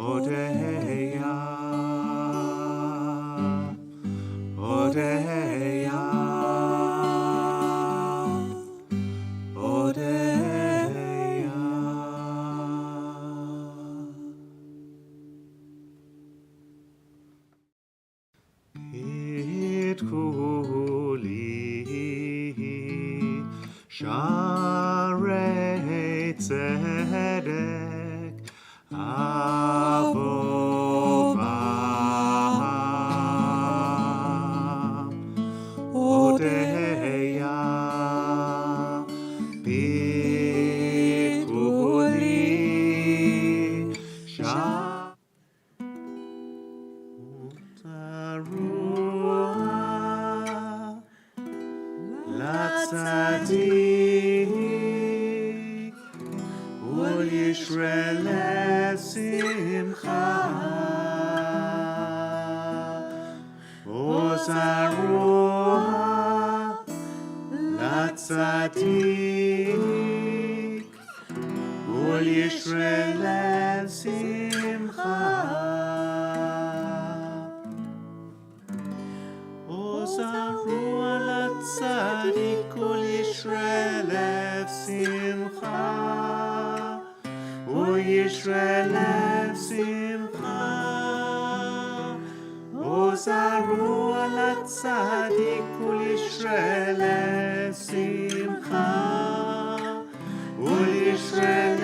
Odeya, Odeya, Odeya. Itkuli Sharei Tzedek Avobam Odeya Bitkuli Shar Utarua Latzadik Ul Yisrael Simcha Ozarua Latzadik Ul Yisrael Simcha Ozarua Latzadik Ul Yisrael Simcha Ul Yisrael Simcha Ozarua Latzadik Ul Yisrael Simcha Ul Yisrael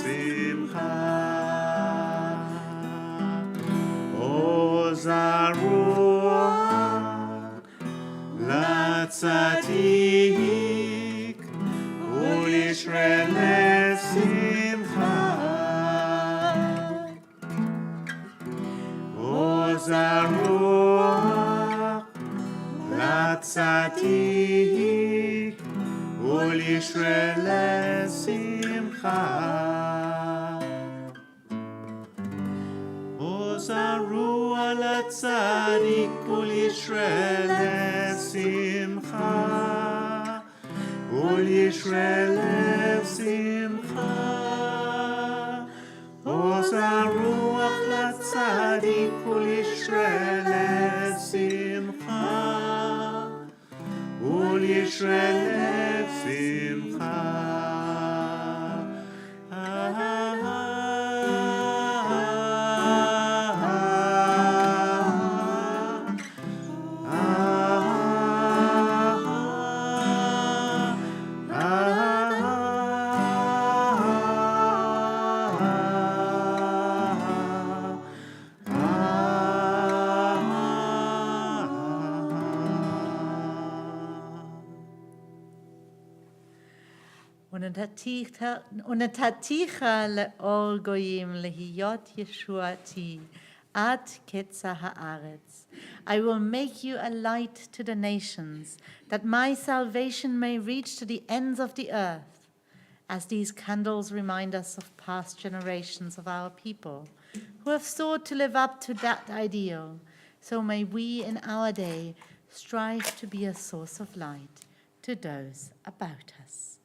Simcha Ozarua Latzadik Ul Yisrael Simcha Ozarua Latzadik Ul Yisrael Simcha Ozarua Latzadik Ul Yisrael Simcha Ul Yisrael Simcha Ozarua Latzadik Ul Yisrael Simcha Ul Yisrael Simcha ונתתיך לאור גויים להיות ישועתי עד קצה הארץ. I will make you a light to the nations, that my salvation may reach to the ends of the earth. As these candles remind us of past generations of our people who have sought to live up to that ideal, so may we in our day strive to be a source of light to those about us.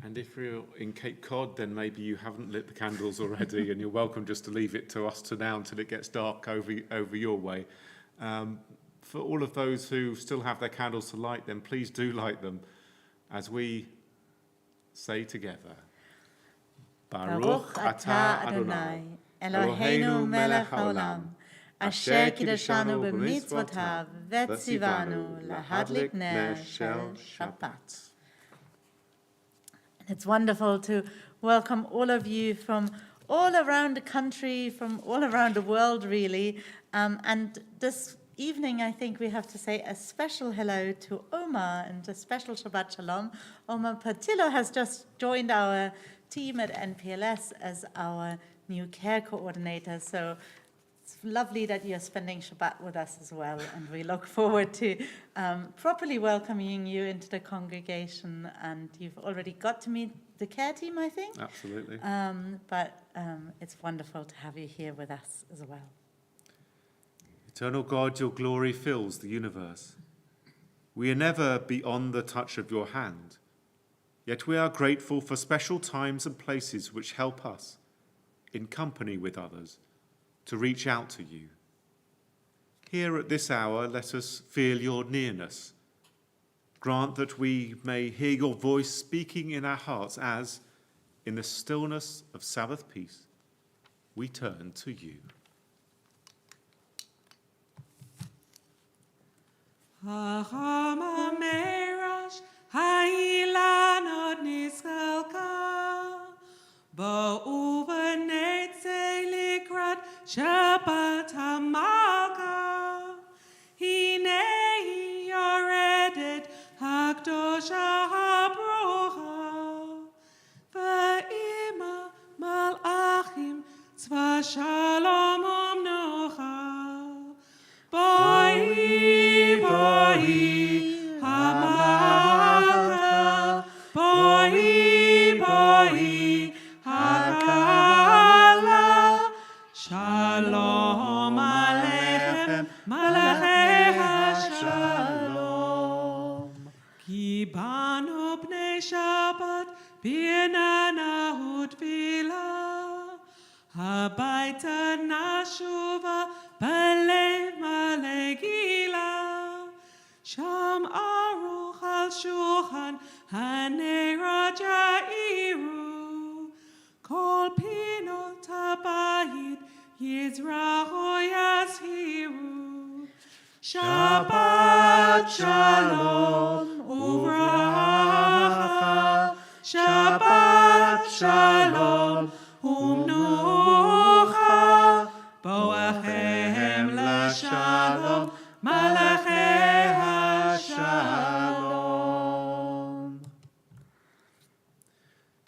And if you're in Cape Cod, then maybe you haven't lit the candles already, and you're welcome just to leave it to us to now until it gets dark over your way. For all of those who still have their candles to light, then please do light them as we say together. Baruch atah Adonai, Eloheinu melech haolam, asher kiddushanu b'mitzvotav, v'tzivanu lahadlik ner shel Shabbat. It's wonderful to welcome all of you from all around the country, from all around the world, really. And this evening, I think we have to say a special hello to Omar and a special Shabbat Shalom. Omar Patillo has just joined our team at NPLS as our new care coordinator. So it's lovely that you're spending Shabbat with us as well, and we look forward to properly welcoming you into the congregation. And you've already got to meet the care team, I think. Absolutely. But it's wonderful to have you here with us as well. Eternal God, your glory fills the universe. We are never beyond the touch of your hand, yet we are grateful for special times and places which help us, in company with others, to reach out to you. Here at this hour, let us feel your nearness. Grant that we may hear your voice speaking in our hearts as, in the stillness of Sabbath peace, we turn to you. Hachama merash hailanot niskalka ba'uvanetze likrat Shabbat hamalka hinei yoredet hakdosha habrocha va'ima malachim tzva shalom umnocha boi boi hamalka boi boi hakala shalom aleichem malachei hashalom ki banu bnei Shabbat b'inana u'tfila habayta nashuva b'lev malei gila sham aruch al shulchan hanerot ya'iru kol pinot habayit yizrachu yazhiru Shabbat shalom uvracha Shabbat shalom umnucha boachem l'shalom malachei hashalom.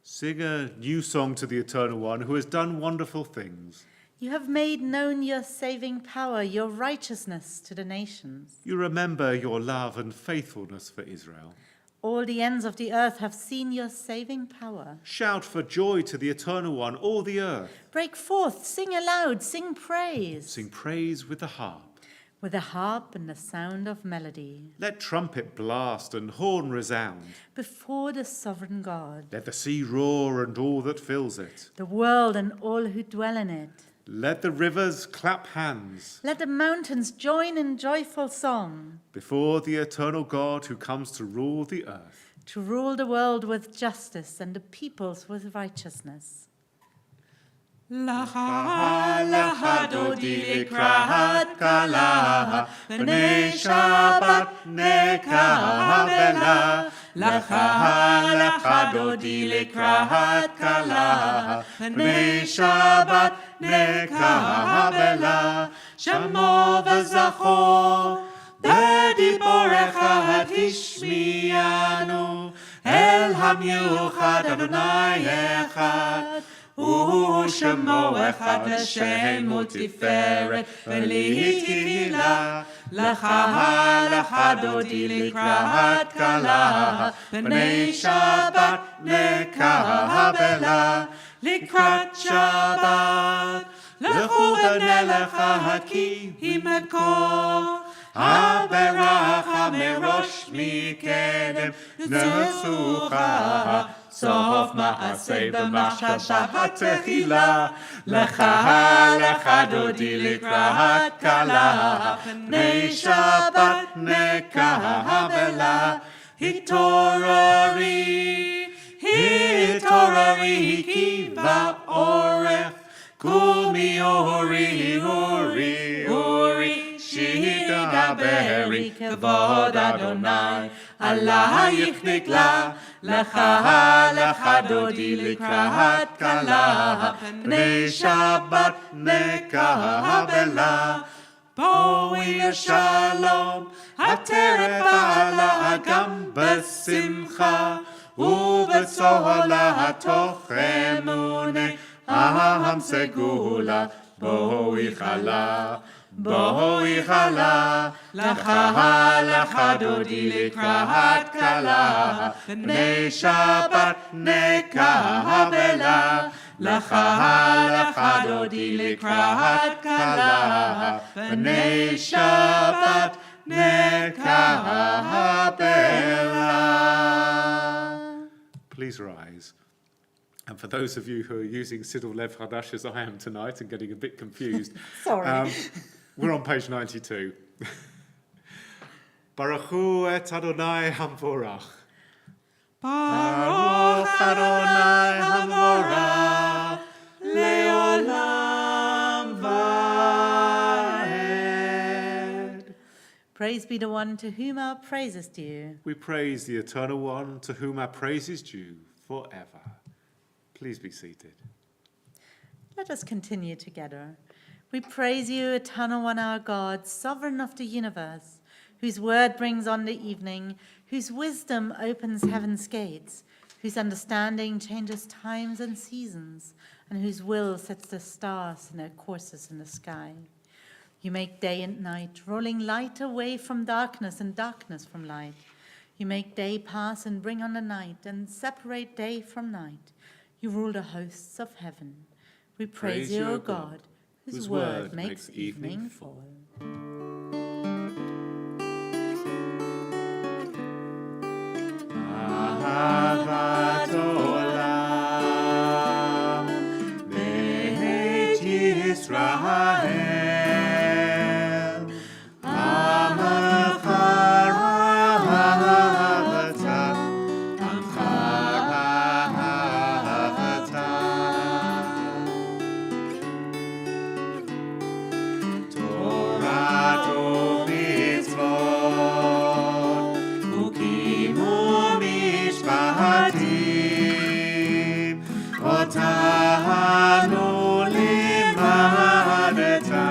Sing a new song to the Eternal One who has done wonderful things. You have made known your saving power, your righteousness to the nations. You remember your love and faithfulness for Israel. All the ends of the earth have seen your saving power. Shout for joy to the Eternal One, all the earth. Break forth, sing aloud, sing praise. Sing praise with the harp. With the harp and the sound of melody. Let trumpet blast and horn resound. Before the sovereign God. Let the sea roar and all that fills it. The world and all who dwell in it. Let the rivers clap hands. Let the mountains join in joyful song. Before the eternal God who comes to rule the earth. To rule the world with justice and the peoples with righteousness. Lacha lacha dodi likrat kala b'nei Shabbat nekavela Lacha lacha dodi likrat kala b'nei Shabbat nekavela Shamo v'zachor b'diborecha tishmianu El hamiuchad Adonai echad Shemo echad Hashem u'tiferet v'litila Lacha lacha dodi likrat kala b'nei Shabbat nekavela Likrat Shabbat lechu v'nelecha ki himekor Haberacha merosh mikedem nesucha Sof ma'aseh b'machshava hatechila Lecha lecha dodi likrat kala B'nei Shabbat nekavela Hitorari ki va'orech Kumi ori Shidaberi kavod Adonai Alayich nikla Lecha dodi likrat kala B'nei Shabbat nekavela Boi shalom Hateret ba'ala agam b'simcha U'b'tzola hatoch emune Aham segula Boi chala Lacha dodi likrat kala B'nei Shabbat nekavela Lacha dodi likrat kala B'nei Shabbat nekavela. Please rise. And for those of you who are using Siddur Lev Hadash as I am tonight and getting a bit confused, Sorry. we're on page 92. Baruch hu et Adonai Hamvorach. Baruch Adonai Hamorach Leolam Vaed. Praise be the one to whom our praise is due. We praise the Eternal One, to whom our praise is due forever. Please be seated. Let us continue together. We praise you, Eternal One, our God, sovereign of the universe, whose word brings on the evening, whose wisdom opens heaven's gates, whose understanding changes times and seasons, and whose will sets the stars in their courses in the sky. You make day and night, rolling light away from darkness and darkness from light. You make day pass and bring on the night, and separate day from night. You rule the hosts of heaven. We praise you, O God, whose word makes evening fall. Ahavat olam Beit Yisrael Amach ahavata Amach ahavata Torah u'mitzvot Ukimu mishpatim Otanu limadeta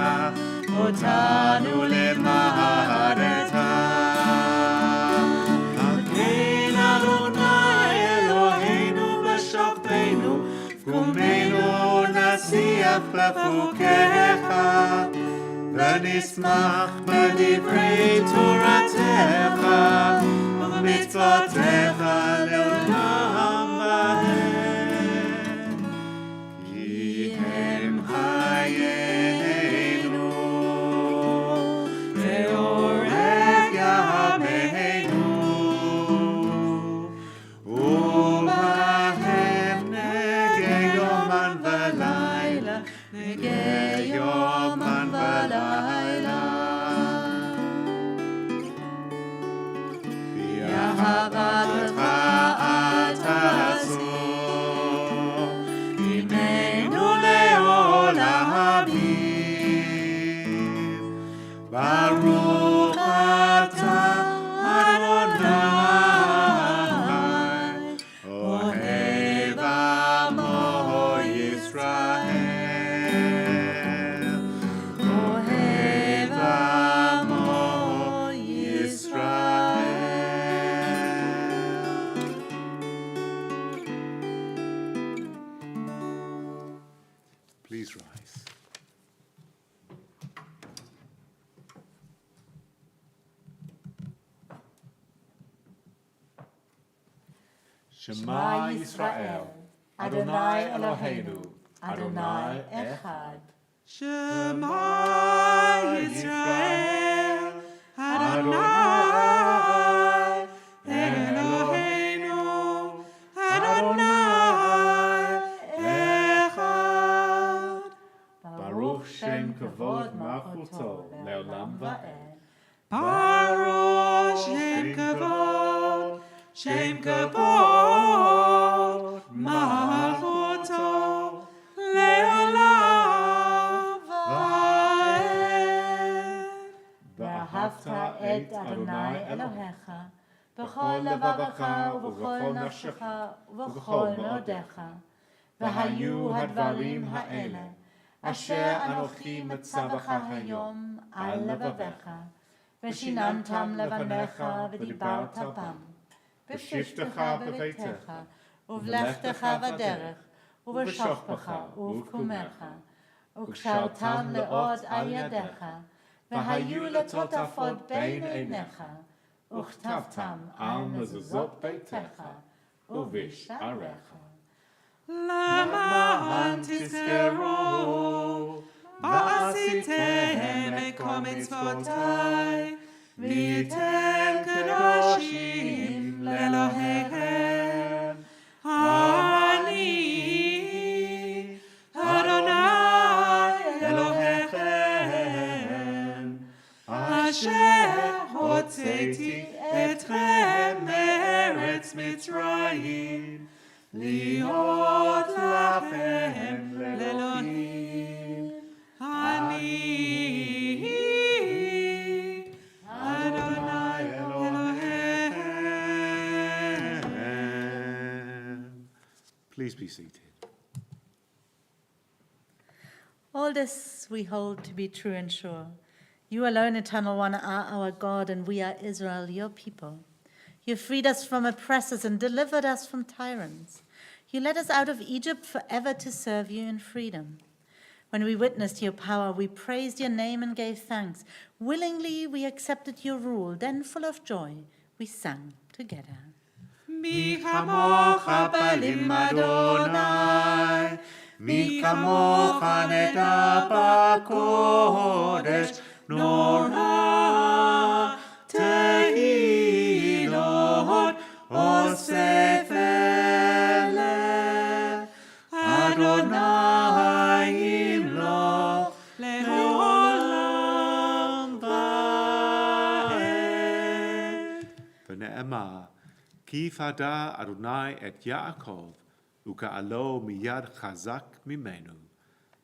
Otanu limadeta Akein Adonai Eloheinu b'shofteinu Kumenu nasiach b'chukecha ונשמח בדברי תורתך ובמצוותיך לעולם ועד. כי הם חיינו ואורך ימינו ובהם נגה יומן ולילה נגה יומן ולילה באהבתך תעשו עמנו לעולמים ברוך אתה אדוני אוהב עמו ישראל אוהב עמו ישראל. Please rise. Shema Yisrael, Adonai Eloheinu, Adonai Echad. Shema Yisrael Adonai Eloheinu Adonai Echad. Baruch Shem Kavod Malchuto Leolam Va'ed. Baruch Shem Kavod Shem Kavod Malchuto Leolam Va'ed. ואהבת את אדוני אלוהיך בכל לבבך ובכל נפשך ובכל מאודיך. והיו הדברים האלה אשר אנוכי מצווך היום על לבביך, ושיננתם לבניך ודיברת בם, בשבתך בביתך ובלכתך בדרך ובשוכבך ובקומך, וקשרתם לעוד על ידיך, והיו לטוטפות בין עיניך, וכתבתם על מזוזות ביתך ובשעריך. למען תזכרו ועשיתם את כל מצוותיי והייתם קדושים לאלוהיכם. אני Please be seated. All this we hold to be true and sure. You alone, Eternal One, are our God, and we are Israel, your people. You freed us from oppressors and delivered us from tyrants. You led us out of Egypt forever to serve you in freedom. When we witnessed your power, we praised your name and gave thanks. Willingly we accepted your rule. Then, full of joy, we sang together. Mi chamocha balim Adonai, mi chamocha neda b'kodesh, nora tehilot osefele, Adonai imloch le'olam va'ed. V'ne'emar, ki fada Adonai et Yaakov, uka'alo miyad chazak mimenu.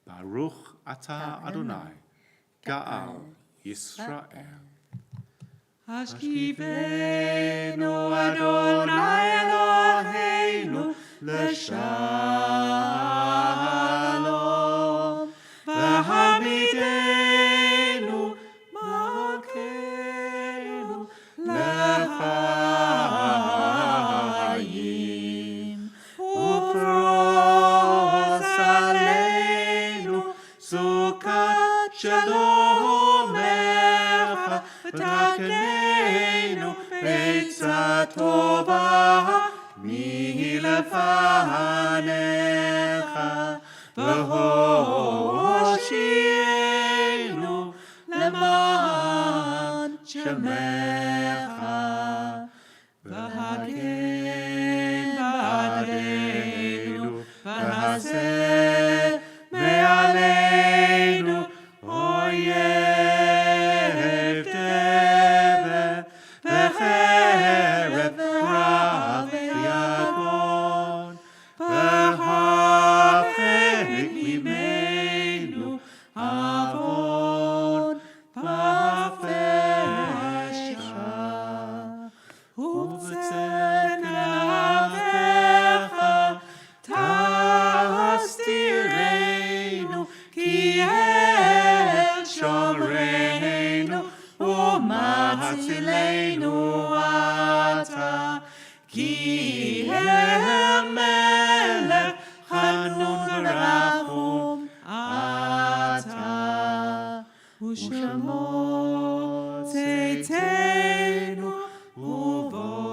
Baruch ata Adonai, ga'al Yisrael. Ashkivenu Adonai Eloheinu l'shalom, v'hamidenu malkeinu l'chayim, ufros aleinu sukat shalom echa, v'takenenu beitzah tova milefanecha, v'hoshienu leman shemecha, v'hagen ba'adenu, v'haseh me'aleinu oyev tevet, v'cherev rav v'yagon, v'hafek mimenu avon v'hafesha, ובצדק נעבך תסתירנו, כי אל שומרנו ומצילנו אתה, כי המלך חנון ורחום אתה, ושמו צאתנו ובואנו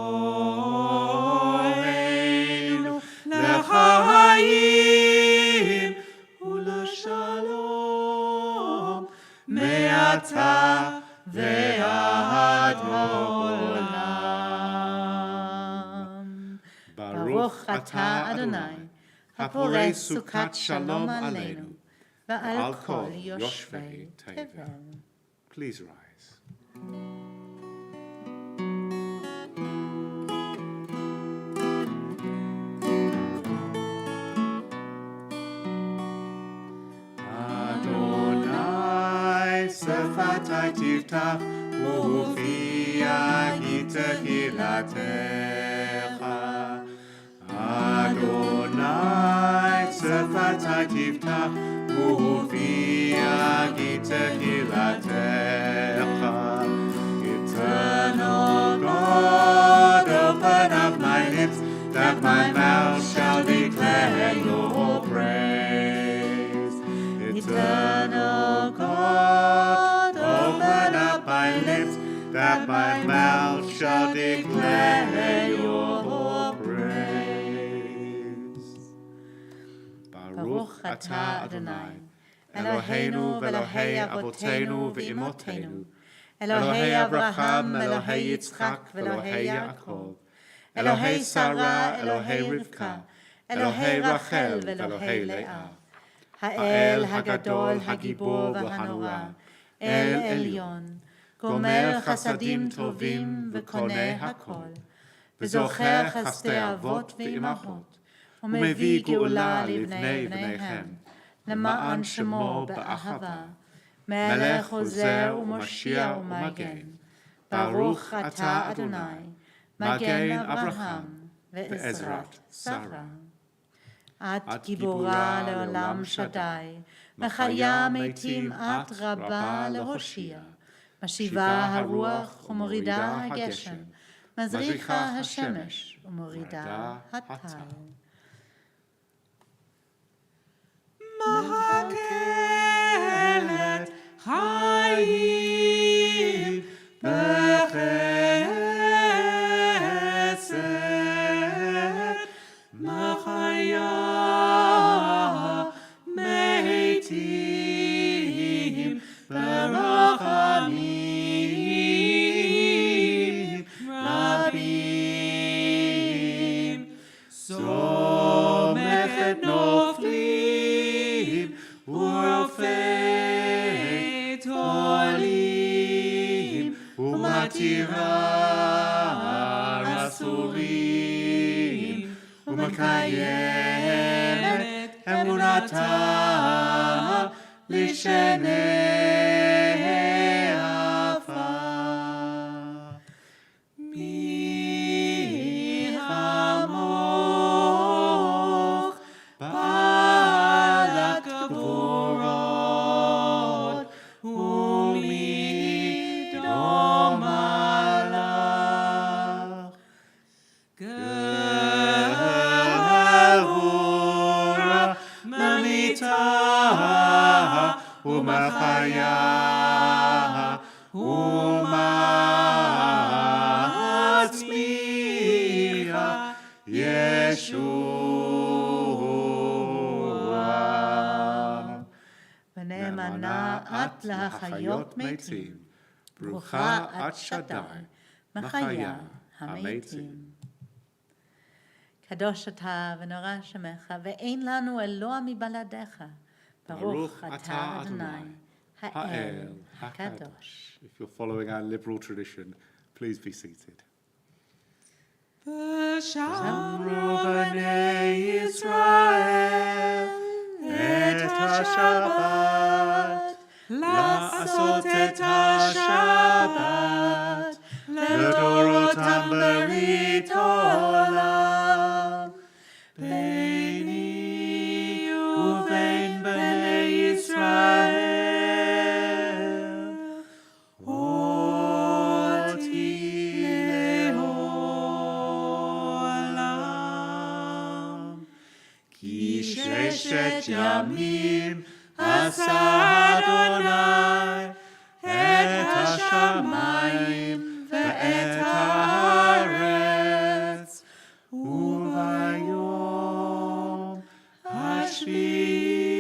לחיים ולשלום מעתה ועד עולם. ברוך אתה אדוני, הפורש סוכת שלום עלינו, ועל כל יושבי תבל. Please rise. Adonai sefatai tiftach ufi agite hilatecha. Adonai sefatai tiftach ufi agite hilatecha. Eternal God, open up my lips, that my mouth shall declare your praise. Eternal God, open up my lips, that my mouth shall declare your praise. Baruch atah Adonai, Eloheinu v'Elohei Avotenu v'Imotenu, Elohei Abraham, Elohei Yitzchak, v'Elohei Yaakov, Elohei Sarah, Elohei Rivka, Elohei Rachel, v'Elohei Leah, Ha'el Hagadol, Hagibor v'Hanora, El Elyon, Gomer Chasadim Tovim v'Koneh Hakol, v'Zocher Chasdei Avot v'Imachot, ומביא גאולה לבני בניכם, למען שמו באהבה, מלך עוזר ומושיע ומגן. ברוך אתה אדוני, מגן אברהם ועזרת שרה. את גיבורה לעולם שדי, מחיה מתים את רבה להושיע, משיבה הרוח ומורידה הגשם, מזריחה השמש ומורידה הטל. מקהלת חיים בחסד, מחיה מתים ברחמים רבים, סומכת נופלים ורופאת עולים ומתירה אסורים ומקיימת אמונתה לשני עפר. מי כמוך בעלת גבורות ומי דומה לך, גבורה ממיתה ומחיה ומצמיחה ישועה. ונאמנה את להחיות מתים, ברוכה את שדי, מחיה המתים. קדוש אתה ונורא שמך, ואין לנו אלוה מבלעדיך. ברוך אתה אדוני, האל הקדוש. If you're following our liberal tradition, please be seated. ושמרו בני ישראל את השבת, לעשות את השבת לדורותם ברית עולם. ביני ובין בני ישראל אותי לעולם. כי ששת ימים עשה אדוני את השמיים ואת הארץ, וביום השביעי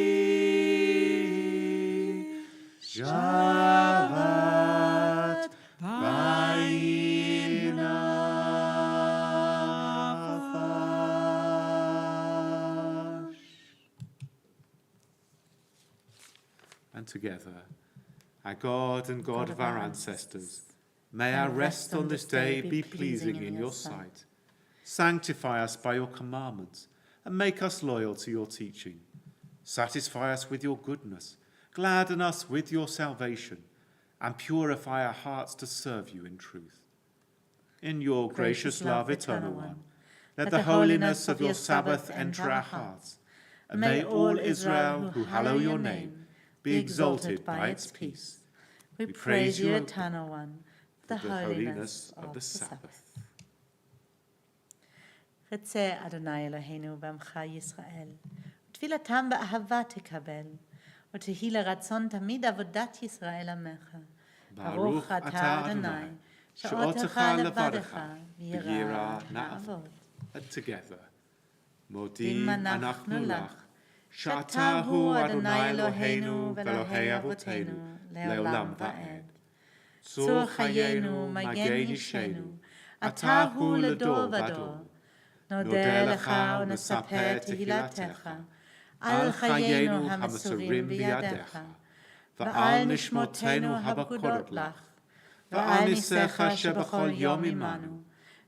שבת וינפש. And together, our God and God of our ancestors, may our rest on this day be pleasing in your sight. Sanctify us by your commandments and make us loyal to your teaching. Satisfy us with your goodness, gladden us with your salvation, and purify our hearts to serve you in truth. In your gracious love, eternal one, let the holiness of your Sabbath enter our hearts, and may all Israel who hallow your name be exalted by its peace. We praise you, eternal one, the holiness of the Sabbath. רצה אדוני אלוהינו בעמך ישראל, ותפילתם באהבה תקבל, ותהי לרצון תמיד עבודת ישראל עמך. ברוך אתה אדוני, שעותך לבדך, וירא נעבוד. And together, מודים אנחנו לך, שאתה הוא אדוני אלוהינו ואלוהי אבותינו, לעולם ועד. צור חיינו, מגן אישנו, אתה הוא לדור ודור. נודה לך ונספר תהילתך, על חיינו המסורים בידיך, ועל נשמותינו הפקודות לך, ועל ניסיך שבכל יום עמנו,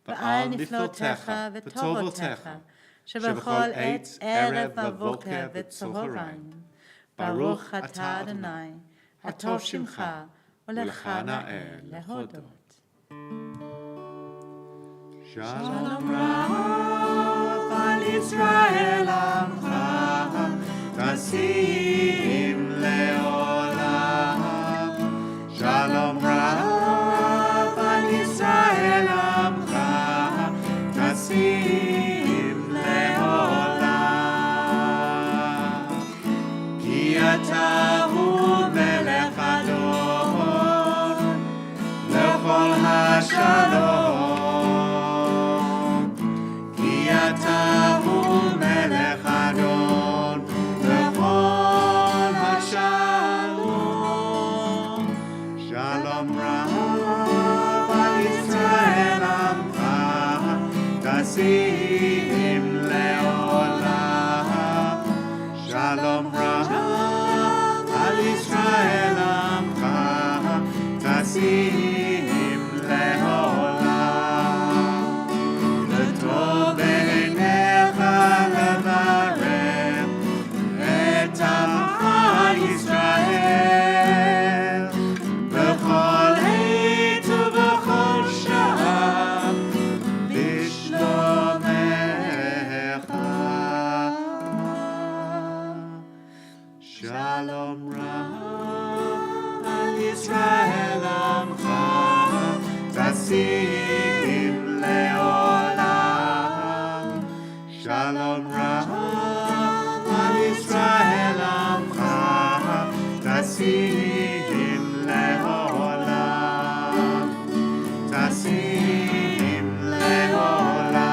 ועל נפלאותיך וטובותיך, שבכל עת ערב ובוקר וצהריים. ברוך אתה אדוני, הטוב שמך, ולך נאה להודות. שלום רב על ישראל עמך תשים לעולם. שלום רב על ישראל עמך, תשים לעולם. כי אתה הוא מלך אדון לכל השלום. כי אתה הוא מלך אדון לכל השלום. שלום רב על ישראל עמך, תשים לעולם. שלום רב על ישראל עמך, תשים לעולם. לטוב בעיניך לברך את עמך ישראל, בכל עת ובכל שעה בשלומך. שלום רב על ישראל עמך, תשים לעולם. שלום רב על ישראל עמך, תשים לעולם. תשים לעולם.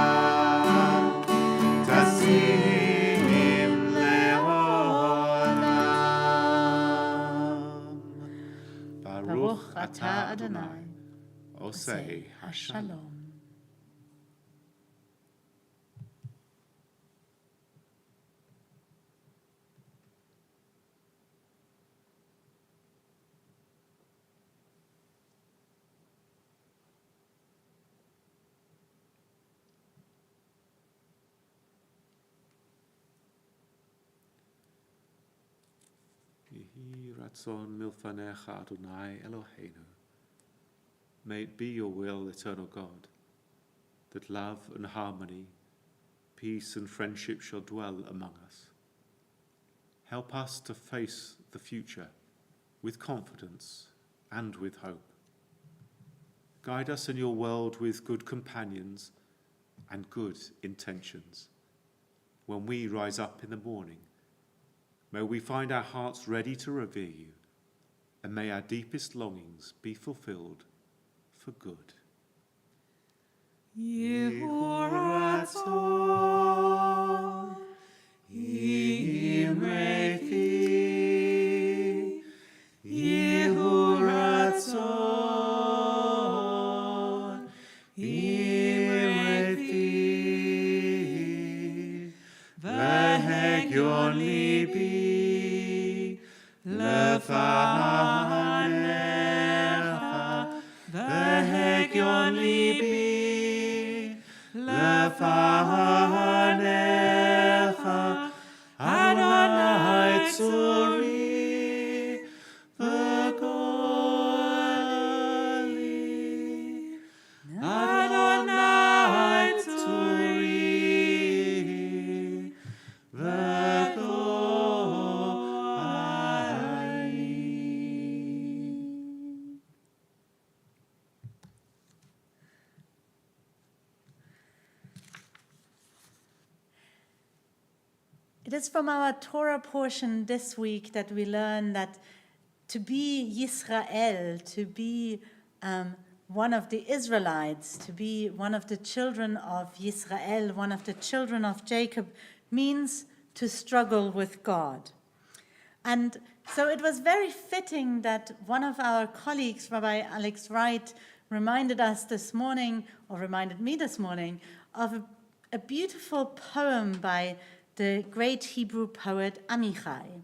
תשים לעולם. ברוך אתה אדוני, עושה השלום. השלום. Yehi ratzon milfanecha Adonai Eloheinu. May it be your will, eternal God, that love and harmony, peace and friendship shall dwell among us. Help us to face the future with confidence and with hope. Guide us in your world with good companions and good intentions. When we rise up in the morning, may we find our hearts ready to revere you, and may our deepest longings be fulfilled for good. Yehu ratzon imrefi, Yehu ratzon imrefi, v'hegion libi lefanecha, v'hegion libi lefanecha, Adonai tzuri v'goli, Adonai tzuri v'goli. It is from our Torah portion this week that we learn that to be Yisrael, to be one of the Israelites, to be one of the children of Yisrael, one of the children of Jacob, means to struggle with God. And so it was very fitting that one of our colleagues, Rabbi Alex Wright, reminded us this morning, or reminded me this morning, of a beautiful poem by the great Hebrew poet Amichai.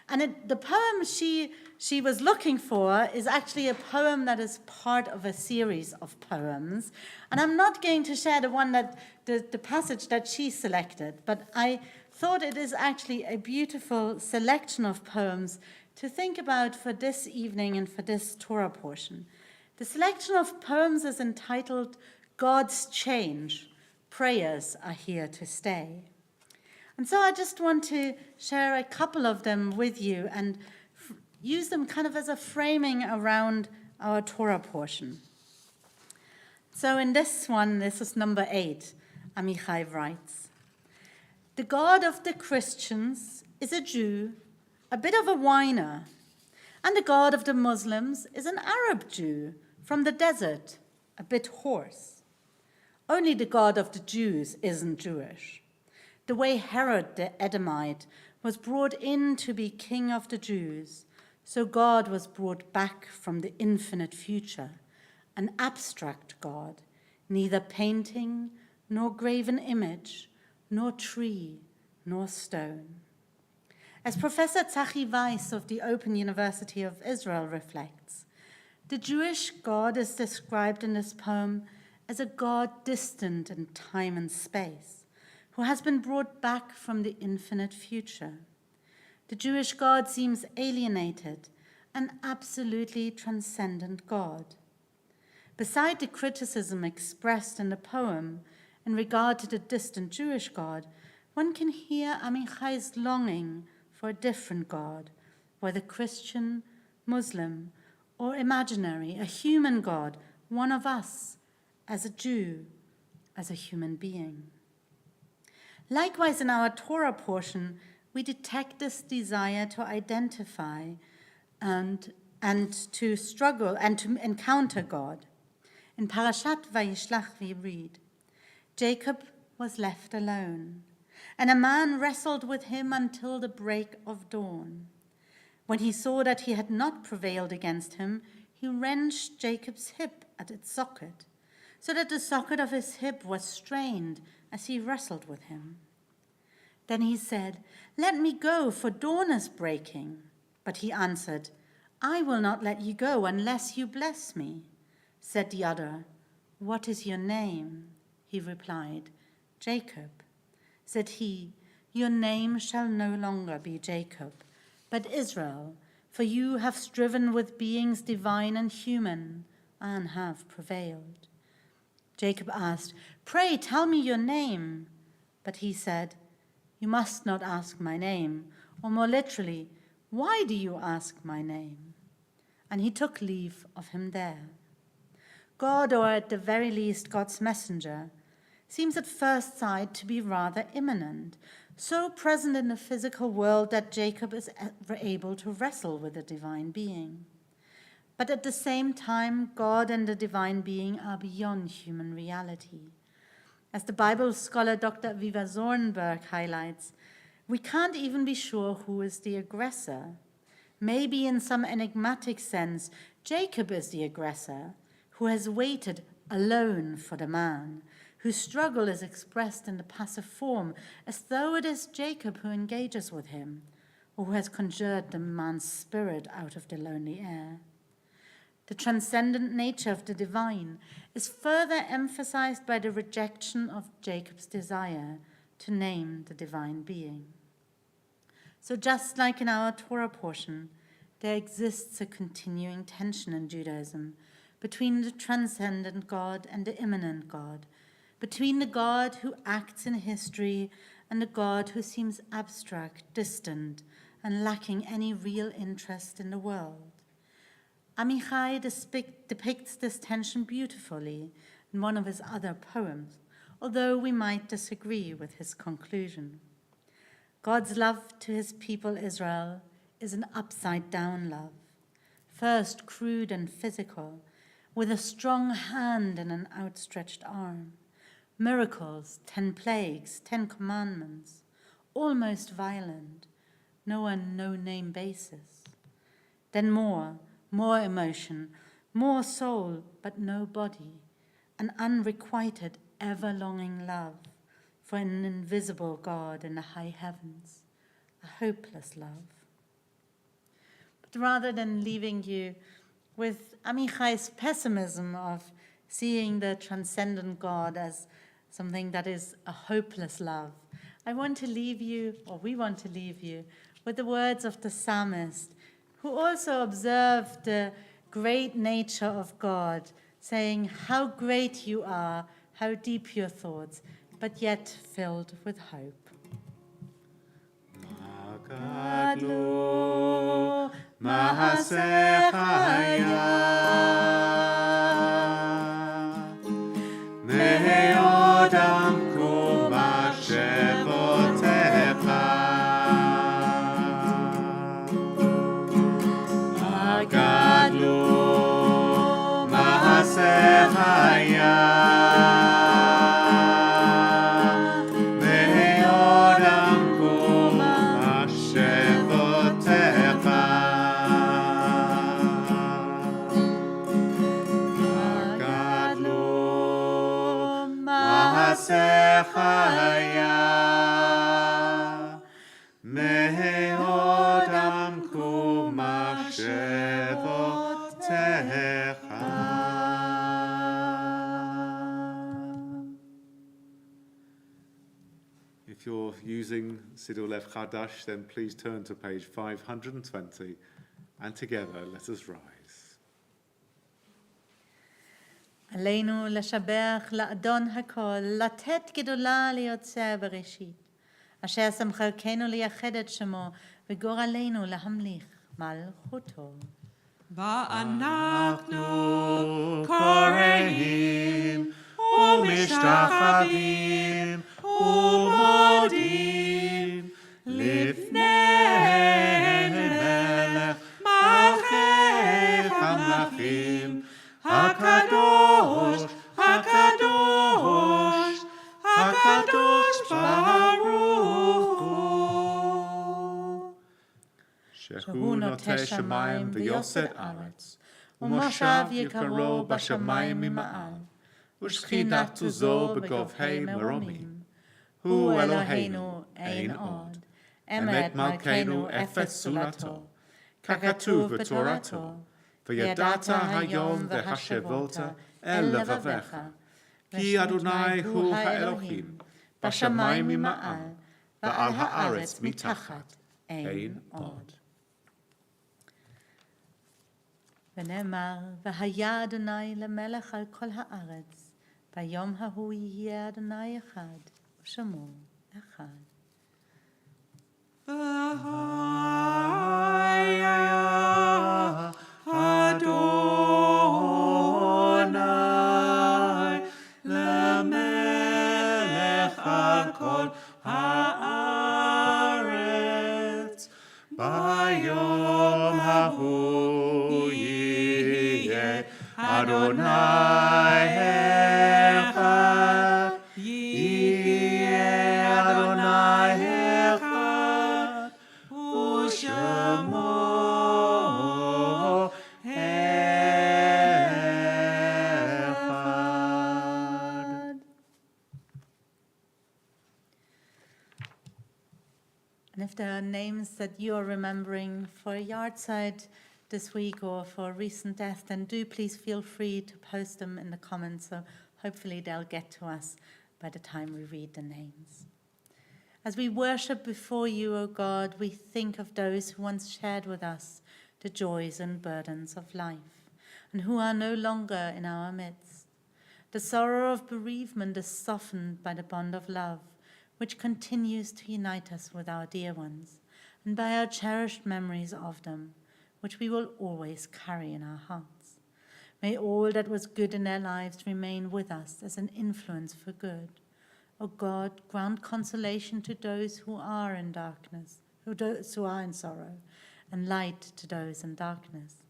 And the poem she was looking for is actually a poem that is part of a series of poems. And I'm not going to share the passage that she selected, but I thought it is actually a beautiful selection of poems to think about for this evening and for this Torah portion. The selection of poems is entitled God's Change. Prayers are here to stay. And so I just want to share a couple of them with you and use them kind of as a framing around our Torah portion. So in this one, this is number 8, Amichai writes, "The God of the Christians is a Jew, a bit of a whiner, and the God of the Muslims is an Arab Jew from the desert, a bit hoarse. Only the God of the Jews isn't Jewish. The way Herod the Edomite was brought in to be king of the Jews, so God was brought back from the infinite future, an abstract God, neither painting, nor graven image, nor tree, nor stone." As Professor Tzachi Weiss of the Open University of Israel reflects, the Jewish God is described in this poem as a God distant in time and space, who has been brought back from the infinite future. The Jewish God seems alienated, an absolutely transcendent God. Beside the criticism expressed in the poem in regard to the distant Jewish God, one can hear Amichai's longing for a different God, whether Christian, Muslim, or imaginary, a human God, one of us, as a Jew, as a human being. Likewise, in our Torah portion, we detect this desire to identify and to struggle and to encounter God. In Parashat Vayishlach we read, "Jacob was left alone, and a man wrestled with him until the break of dawn. When he saw that he had not prevailed against him, he wrenched Jacob's hip at its socket, so that the socket of his hip was strained as he wrestled with him. Then he said, 'Let me go, for dawn is breaking.' But he answered, 'I will not let you go unless you bless me.' Said the other, 'What is your name?' He replied, 'Jacob.' Said he, 'Your name shall no longer be Jacob, but Israel, for you have striven with beings divine and human, and have prevailed.' Jacob asked, 'Pray tell me your name.' But he said, 'You must not ask my name,' or more literally, 'Why do you ask my name?' And he took leave of him there. God, or at the very least God's messenger, seems at first sight to be rather immanent, so present in the physical world that Jacob is able to wrestle with the divine being. But at the same time, God and the divine being are beyond human reality. As the Bible scholar Dr. Aviva Zornberg highlights, we can't even be sure who is the aggressor. Maybe in some enigmatic sense, Jacob is the aggressor, who has waited alone for the man, whose struggle is expressed in the passive form, as though it is Jacob who engages with him, or who has conjured the man's spirit out of the lonely air. The transcendent nature of the divine is further emphasized by the rejection of Jacob's desire to name the divine being. So just like in our Torah portion, there exists a continuing tension in Judaism between the transcendent God and the immanent God, between the God who acts in history and the God who seems abstract, distant, and lacking any real interest in the world. Amichai depicts this tension beautifully in one of his other poems, although we might disagree with his conclusion. God's love to his people Israel is an upside-down love, first crude and physical, with a strong hand and an outstretched arm, miracles, 10 plagues, 10 commandments, almost violent, no-name basis. Then more emotion, more soul, but no body, an unrequited, ever-longing love for an invisible God in the high heavens, a hopeless love. But rather than leaving you with Amichai's pessimism of seeing the transcendent God as something that is a hopeless love, we want to leave you with the words of the psalmist, who also observed the great nature of God, saying, "How great you are, how deep your thoughts, but yet filled with hope." Gadlu Mahasechaya Meodam Kumashevotecha Gadlu Mahasechaya Meodam Kumashevotecha Gadlu Mahasechaya Meodam If you're using Siddur Lev Chadash, then please turn to page 520, and together let us rise. עלינו לשבח לאדון הכל, לתת גדולה ליוצא בראשית, אשר שם חלקנו לייחד את שמו, וגורלנו להמליך מלכותו. ואנחנו קוראים ומשתחווים ומודים לפני מלך מלכי המלכים הקדוש הקדוש הקדוש ברוך הוא שהוא נוטה שמיים ויוסד ארץ, ומושב יקרו בשמיים ממעל, ושכינת עוזו בגובהי מרומים. הוא אלוהינו אין עוד, אמת מלכנו אפס זולתו, ככתוב בתורתו, וידעת היום והשבות אל לבביך, כי אדוני הוא האלוהים, בשמיים ממעל, ועל הארץ מתחת, אין עוד. ונאמר, והיה אדוני למלך על כל הארץ, ביום ההוא יהיה אדוני אחד, ושמו אחד. והיה אדוני למלך על כל הארץ, ביום ההוא יהיה אדוני אחד, יהיה אדוני אחד, ושמו אחד. And if there are names that you are remembering for a yard side this week or for a recent death, then do please feel free to post them in the comments, so hopefully they'll get to us by the time we read the names. As we worship before you, O God, we think of those who once shared with us the joys and burdens of life, and who are no longer in our midst. The sorrow of bereavement is softened by the bond of love, which continues to unite us with our dear ones, and by our cherished memories of them, which we will always carry in our hearts. May all that was good in their lives remain with us as an influence for good. O God, grant consolation to those who are in darkness, those who are in sorrow, and light to those in darkness.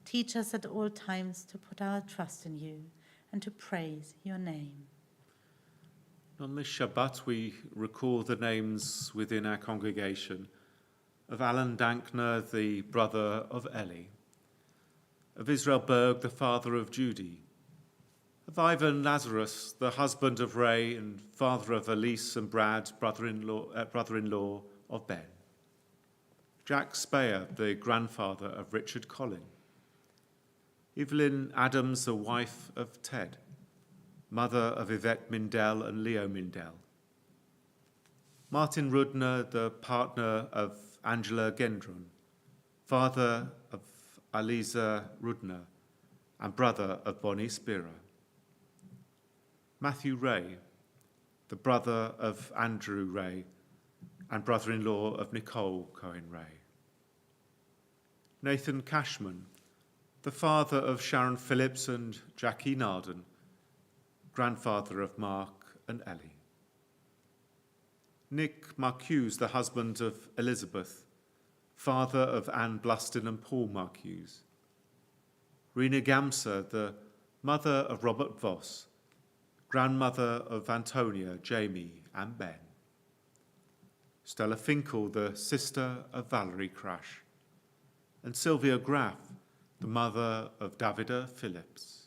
Teach us at all times to put our trust in you and to praise your name. On this Shabbat, we recall the names within our congregation of Alan Dankner, the brother of Ellie, of Israel Berg, the father of Judy, of Ivan Lazarus, the husband of Ray and father of Elise and Brad, brother-in-law of Ben, Jack Speyer, the grandfather of Richard Collin, Evelyn Adams, the wife of Ted, mother of Yvette Mindell and Leo Mindell, Martin Rudner, the partner of Angela Gendron, father of Aliza Rudner and brother of Bonnie Spira, Matthew Ray, the brother of Andrew Ray and brother-in-law of Nicole Cohen-Ray. Nathan Cashman, the father of Sharon Phillips and Jackie Narden, grandfather of Mark and Ellie. Nick Marcuse, the husband of Elizabeth, father of Anne Bluston and Paul Marcuse. Rena Gamsa, the mother of Robert Voss, grandmother of Antonia, Jamie and Ben. Stella Finkel, the sister of Valerie Crash, and Sylvia Graff, the mother of Davida Phillips.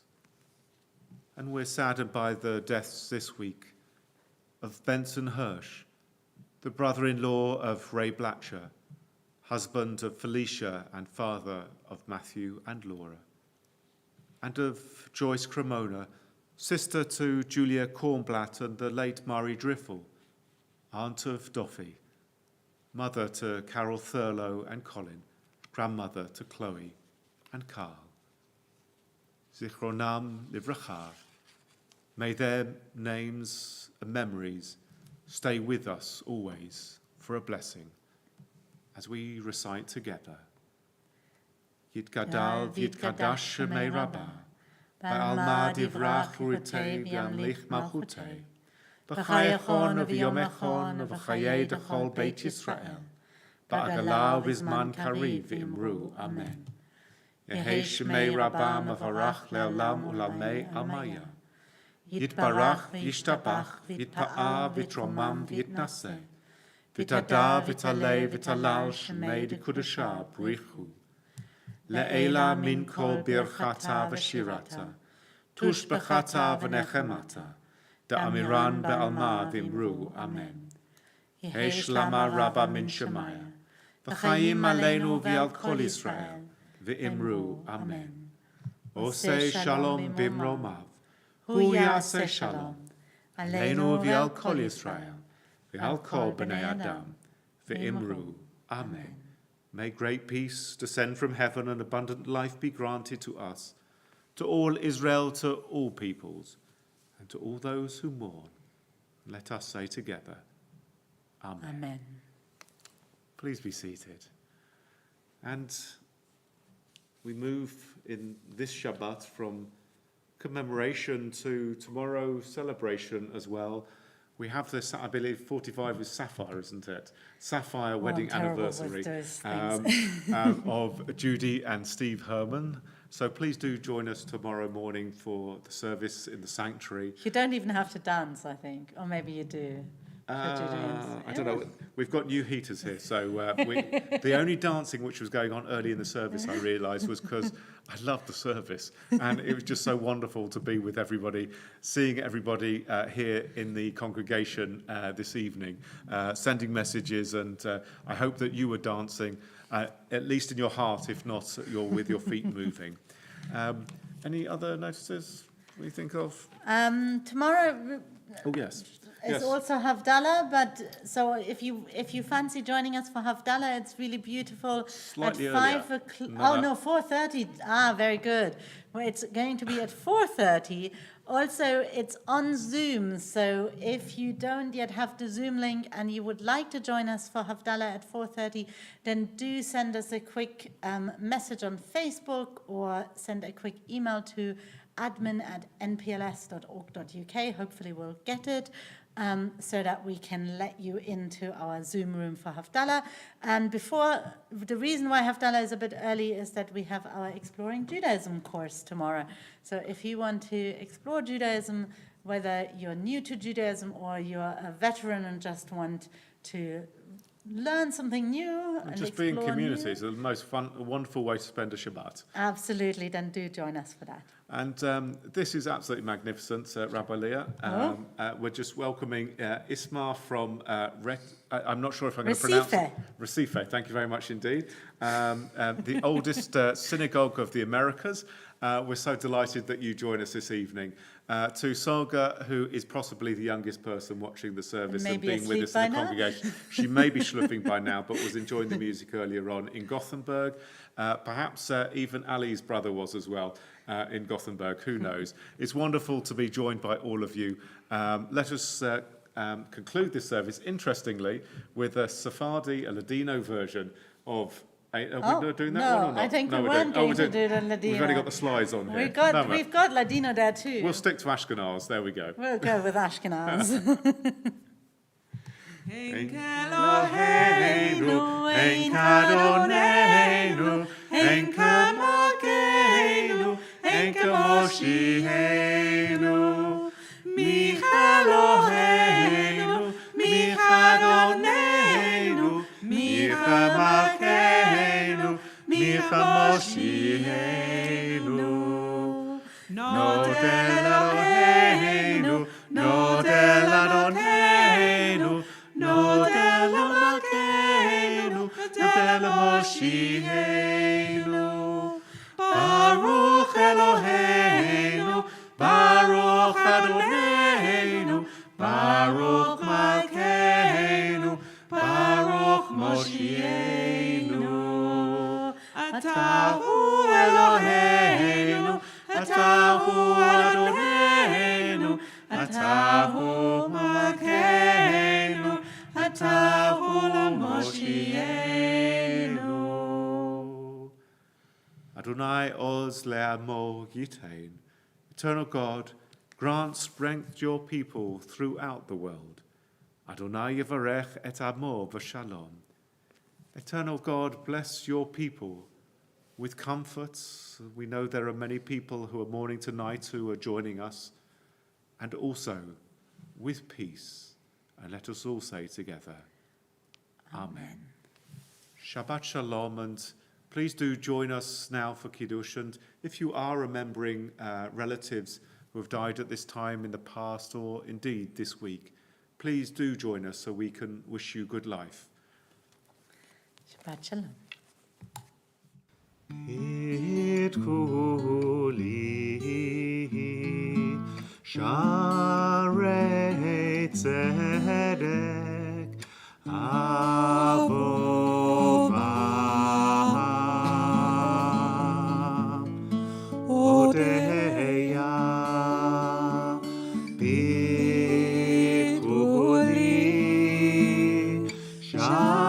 And we're saddened by the deaths this week of Benson Hirsch, the brother-in-law of Ray Blatcher, husband of Felicia and father of Matthew and Laura, and of Joyce Cremona, sister to Julia Kornblatt and the late Marie Driffel, aunt of Doffy, mother to Carol Thurlow and Colin, grandmother to Chloe and Carl. Zichronam Livracha. May their names and memories stay with us always for a blessing as we recite together. Yitgadal v'yitkadash shemei Rabbah, ba'alma divrach uritei v'yamlich malchutei, b'chayachon v'yomechon v'chayei dechol Beit Yisrael, ba'agala v'zman kariv v'imru, Amen. Yehei shemei Rabbah mavarach le'olam u'lalmei amaya. Yitbarach v'yishtabach v'yitpa'a v'yitromam v'yitnaseh, v'yitada v'yitalei v'yitalal shemei dekudashah b'richu. Le'ela min kol birchata v'shirata, tushbechata v'nechemata, da'amiran be'alma v'imru, Amen. Yehei shlama Rabbah min Shemaya, v'chayim aleinu v'al kol Yisrael, v'imru, Amen. Osei shalom b'imromav, hu yaseh shalom, aleinu v'al kol Yisrael, v'al kol b'nei Adam, v'imru, Amen. May great peace descend from heaven and abundant life be granted to us, to all Israel, to all peoples, and to all those who mourn. Let us say together, Amen. Amen. Please be seated. And we move in this Shabbat from commemoration to tomorrow's celebration as well. We have this, I believe, 45 is Sapphire, isn't it? Sapphire wedding anniversary of Judy and Steve Herman. So please do join us tomorrow morning for the service in the sanctuary. You don't even have to dance, I think, or maybe you do. I don't know. We've got new heaters here, so the only dancing which was going on early in the service, I realised, was because I loved the service, and it was just so wonderful to be with everybody, seeing everybody here in the congregation this evening, sending messages, and I hope that you were dancing, at least in your heart, if not, you're with your feet moving. Any other notices we think of? Tomorrow. Oh yes. It's also Havdalah, but so if you fancy joining us for Havdalah, it's really beautiful. Slightly at earlier. 5 o'clock. No, 4:30. Very good. Well, it's going to be at 4:30. Also, it's on Zoom, so if you don't yet have the Zoom link and you would like to join us for Havdalah at 4:30, then do send us a quick message on Facebook or send a quick email to admin@npls.org.uk. Hopefully we'll get it. So that we can let you into our Zoom room for Havdalah. And the reason why Havdalah is a bit early is that we have our Exploring Judaism course tomorrow. So if you want to explore Judaism, whether you're new to Judaism or you're a veteran and just want to learn something new and just be in community new. is the most fun, wonderful way to spend a Shabbat. Absolutely, then do join us for that. And this is absolutely magnificent, Rabbi Leah. We're just welcoming Isma from, I'm not sure if I'm going to pronounce it. Recife, thank you very much indeed. The oldest synagogue of the Americas. We're so delighted that you join us this evening. To Solga, who is possibly the youngest person watching the service and being with us in the congregation. She may be schluffing by now, but was enjoying the music earlier on in Gothenburg. Perhaps even Ali's brother was as well in Gothenburg, who knows. It's wonderful to be joined by all of you. Let us conclude this service, interestingly, with a Sephardi, a Ladino version of... Are we not doing that no, one or not? I think No, we we're weren't doing- going to we're do doing- the Ladino. We've only got the slides on here. We've got Ladino there too. We'll stick to Ashkenaz. There we go. We'll go with Ashkenaz. Ein Eloheinu, ein Adonenu, ein Kamokeinu, ein Kamoshienu. Mi Eloheinu, mi Adonenu, mi Kamokeinu, mi Kamoshienu. Nod el Eloheinu, nod el Adonenu, Nod el Malkeinu, Nod el Moshienu. Baruch Eloheinu, Baruch Adonenu, Baruch Malkeinu, Baruch Moshienu. Atahu Eloheinu, Atahu Adonenu, Atahu Malkeinu, Atahu Moshienu. Adonai Oz Le'amo Yitain. Eternal God, grant strength to your people throughout the world. Adonai Yevarech et Amo v'shalom. Eternal God, bless your people with comforts. We know there are many people who are mourning tonight who are joining us, and also with peace. And let us all say together, Amen. Shabbat Shalom, and please do join us now for Kiddush. And if you are remembering relatives who have died at this time in the past or indeed this week, please do join us so we can wish you good life. Shabbat Shalom. It kuli Sharei Tzedek Avovam Odeya Bikuli Sharei